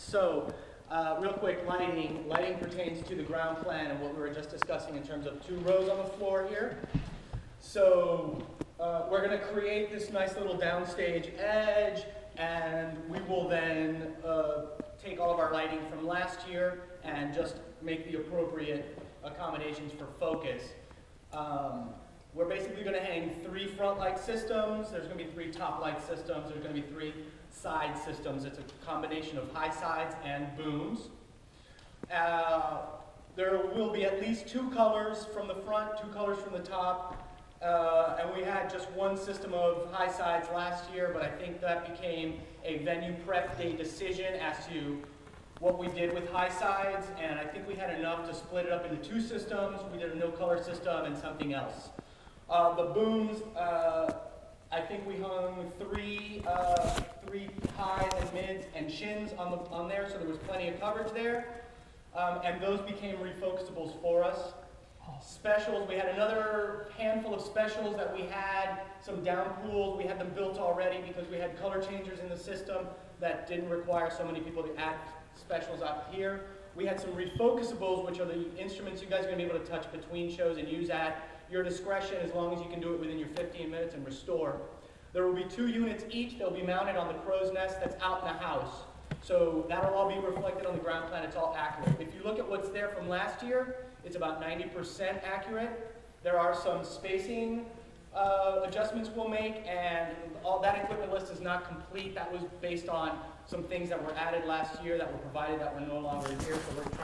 So, real quick, lighting. Lighting pertains to the ground plan and what we were just discussing in terms of 2 rows on the floor here. So, we're going to create this nice little downstage edge, and we will then take all of our lighting from last year and just make the appropriate accommodations for focus. We're basically going to hang 3 front light systems. There's going to be 3 top light systems. There's going to be 3 side systems. It's a combination of high sides and booms. There will be at least 2 colors from the front, 2 colors from the top. And we had just 1 system of high sides last year, but I think that became a venue prep day decision as to what we did with high sides, and I think we had enough to split it up into 2 systems. We did a no color system and something else. The booms, I think we hung 3 highs and mids and chins on there, so there was plenty of coverage there. And those became refocusables for us. Specials, we had another handful of specials that we had, some down pools. We had them built already because we had color changers in the system that didn't require so many people to add specials up here. We had some refocusables, which are the instruments you guys are going to be able to touch between shows and use at your discretion as long as you can do it within your 15 minutes and restore. There will be 2 units each. They'll be mounted on the crow's nest that's out in the house. So that'll all be reflected on the ground plan. It's all accurate. If you look at what's there from last year, it's about 90% accurate. There are some spacing adjustments we'll make, and all that equipment list is not complete. That was based on some things that were added last year that were provided that were no longer here. So we're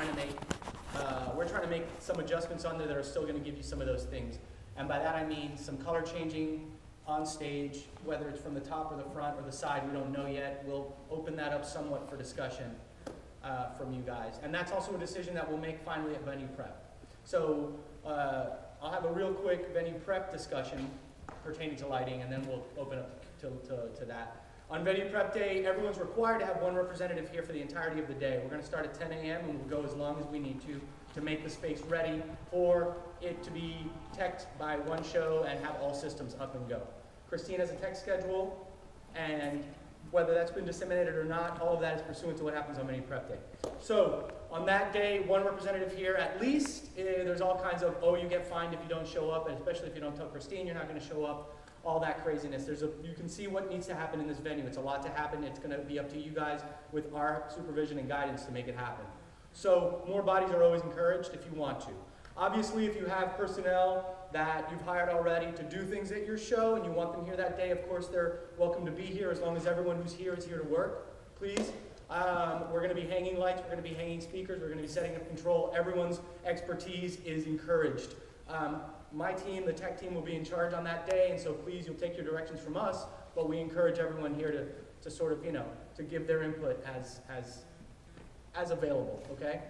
trying to make some adjustments on there that are still going to give you some of those things. And by that I mean some color changing on stage, whether it's from the top or the front or the side, we don't know yet. We'll open that up somewhat for discussion from you guys. And that's also a decision that we'll make finally at venue prep. So I'll have a real quick venue prep discussion pertaining to lighting, and then we'll open up to that. On venue prep day, everyone's required to have 1 representative here for the entirety of the day. We're going to start at 10 a.m. and we'll go as long as we need to make the space ready for it to be teched by 1 show and have all systems up and go. Christine has a tech schedule, and whether that's been disseminated or not, all of that is pursuant to what happens on venue prep day. So on that day, 1 representative here at least. There's all kinds of, oh, you get fined if you don't show up, and especially if you don't tell Christine you're not going to show up, all that craziness. You can see what needs to happen in this venue. It's a lot to happen. It's going to be up to you guys with our supervision and guidance to make it happen. So more bodies are always encouraged if you want to. Obviously, if you have personnel that you've hired already to do things at your show and you want them here that day, of course they're welcome to be here as long as everyone who's here is here to work, please. We're going to be hanging lights, we're going to be hanging speakers, we're going to be setting up control. Everyone's expertise is encouraged. My team, the tech team, will be in charge on that day, and so please, you'll take your directions from us, but we encourage everyone here to sort of, to give their input as available, okay?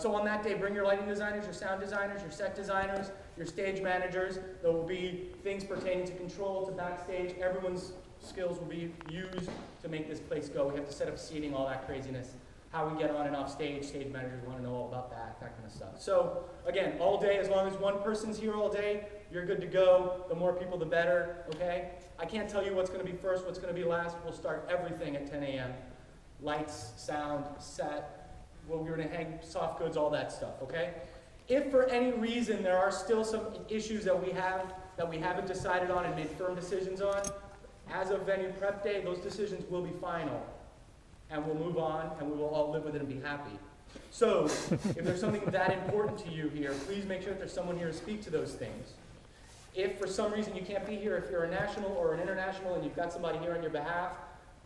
So on that day, bring your lighting designers, your sound designers, your set designers, your stage managers. There will be things pertaining to control, to backstage. Everyone's skills will be used to make this place go. We have to set up seating, all that craziness. How we get on and off stage, stage managers want to know all about that kind of stuff. So again, all day, as long as 1 person's here all day, you're good to go. The more people, the better, okay? I can't tell you what's going to be first, what's going to be last. We'll start everything at 10 a.m. Lights, sound, set. Well, we're going to hang soft goods, all that stuff, okay? If for any reason there are still some issues that we haven't decided on and made firm decisions on, as of venue prep day, those decisions will be final. And we'll move on, and we will all live with it and be happy. So, if there's something that important to you here, please make sure that there's someone here to speak to those things. If for some reason you can't be here, if you're a national or an international and you've got somebody here on your behalf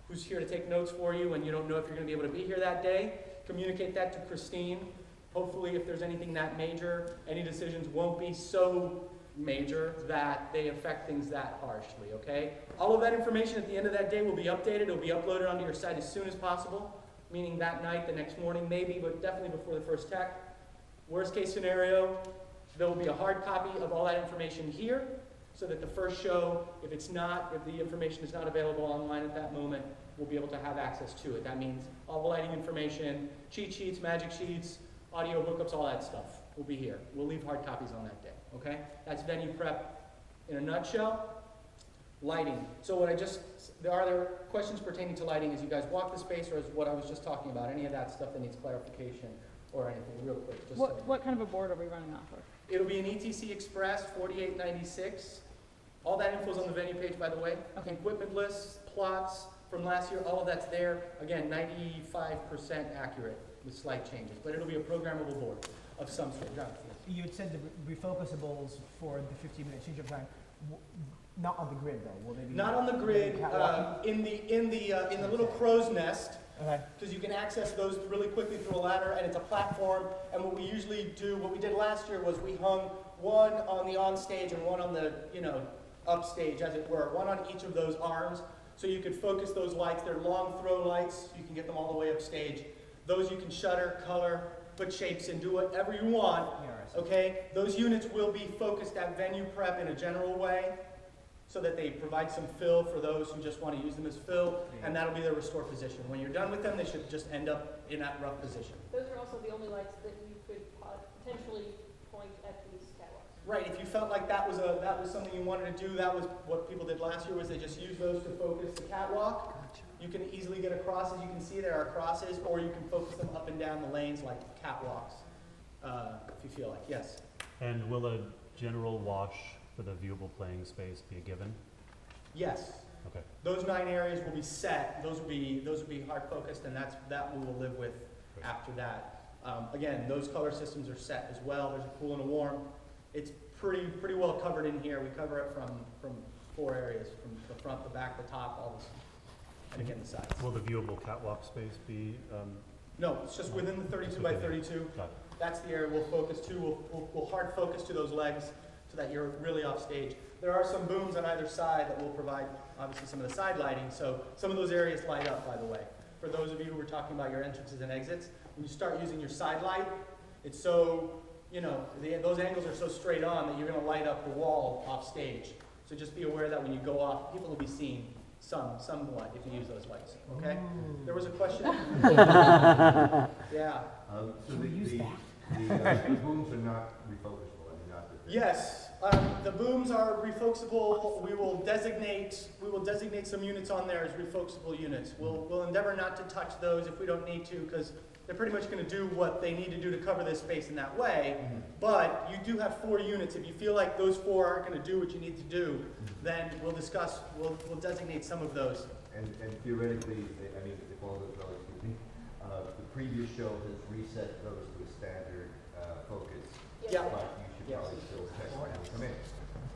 who's here to take notes for you and you don't know if you're going to be able to be here that day, communicate that to Christine. Hopefully, if there's anything that major, any decisions won't be so major that they affect things that harshly, okay? All of that information at the end of that day will be updated. It will be uploaded onto your site as soon as possible, meaning that night, the next morning, maybe, but definitely before the first tech. Worst case scenario, there will be a hard copy of all that information here so that the first show, if the information is not available online at that moment, we'll be able to have access to it. That means all the lighting information, cheat sheets, magic sheets, audio hookups, all that stuff will be here. We'll leave hard copies on that day, okay? That's venue prep in a nutshell. Lighting. So are there questions pertaining to lighting as you guys walk the space, or is what I was just talking about, any of that stuff that needs clarification or anything, real quick? Just What kind of a board are we running off of? It'll be an ETC Express 4896. All that info's on the venue page, by the way. Okay. Equipment lists, plots from last year, all of that's there. Again, 95% accurate with slight changes, but it'll be a programmable board of some sort. Jonathan. You had said the refocusables for the 15-minute change-up time, not on the grid though, will they be? Not on the grid, in the little crow's nest, Okay. because you can access those really quickly through a ladder, and it's a platform. And what we usually do, what we did last year was we hung one on the on stage and one on the, upstage, as it were, one on each of those arms, so you could focus those lights. They're long throw lights. You can get them all the way upstage. Those you can shutter, color, put shapes in, do whatever you want. Okay, those units will be focused at venue prep in a general way, so that they provide some fill for those who just want to use them as fill, and that'll be their restore position. When you're done with them, they should just end up in that rough position. Those are also the only lights that you could potentially point at these catwalks. Right, if you felt like that was something you wanted to do, that was what people did last year, was they just used those to focus the catwalk. You can easily get across, as you can see there are crosses, or you can focus them up and down the lanes like catwalks, if you feel like. Yes? And will a general wash for the viewable playing space be a given? Yes. Okay. Those 9 areas will be set. Those will be hard focused, and that we will live with after that. Again, those color systems are set as well. There's a cool and a warm. It's pretty well covered in here. We cover it from 4 areas, from the front, the back, the top, all this, and again the sides. Will the viewable catwalk space be? No, it's just within the 32 by 32. Got it. That's the area we'll focus to. We'll hard focus to those legs so that you're really off stage. There are some booms on either side that will provide, obviously, some of the side lighting. So some of those areas light up, by the way. For those of you who were talking about your entrances and exits, when you start using your side light, it's so, those angles are so straight on that you're going to light up the wall off stage. So just be aware that when you go off, people will be seen somewhat if you use those lights. Okay? There was a question? Yeah. So the booms are not refocusable, I mean, not the. Yes, the booms are refocusable. We will designate some units on there as refocusable units. We'll endeavor not to touch those if we don't need to, because they're pretty much going to do what they need to do to cover this space in that way. But you do have 4 units. If you feel like those 4 aren't going to do what you need to do, then we'll designate some of those. And theoretically, I mean, if all goes well, excuse me, the previous show has reset those to a standard focus. Yeah. But you should probably still check when you come in.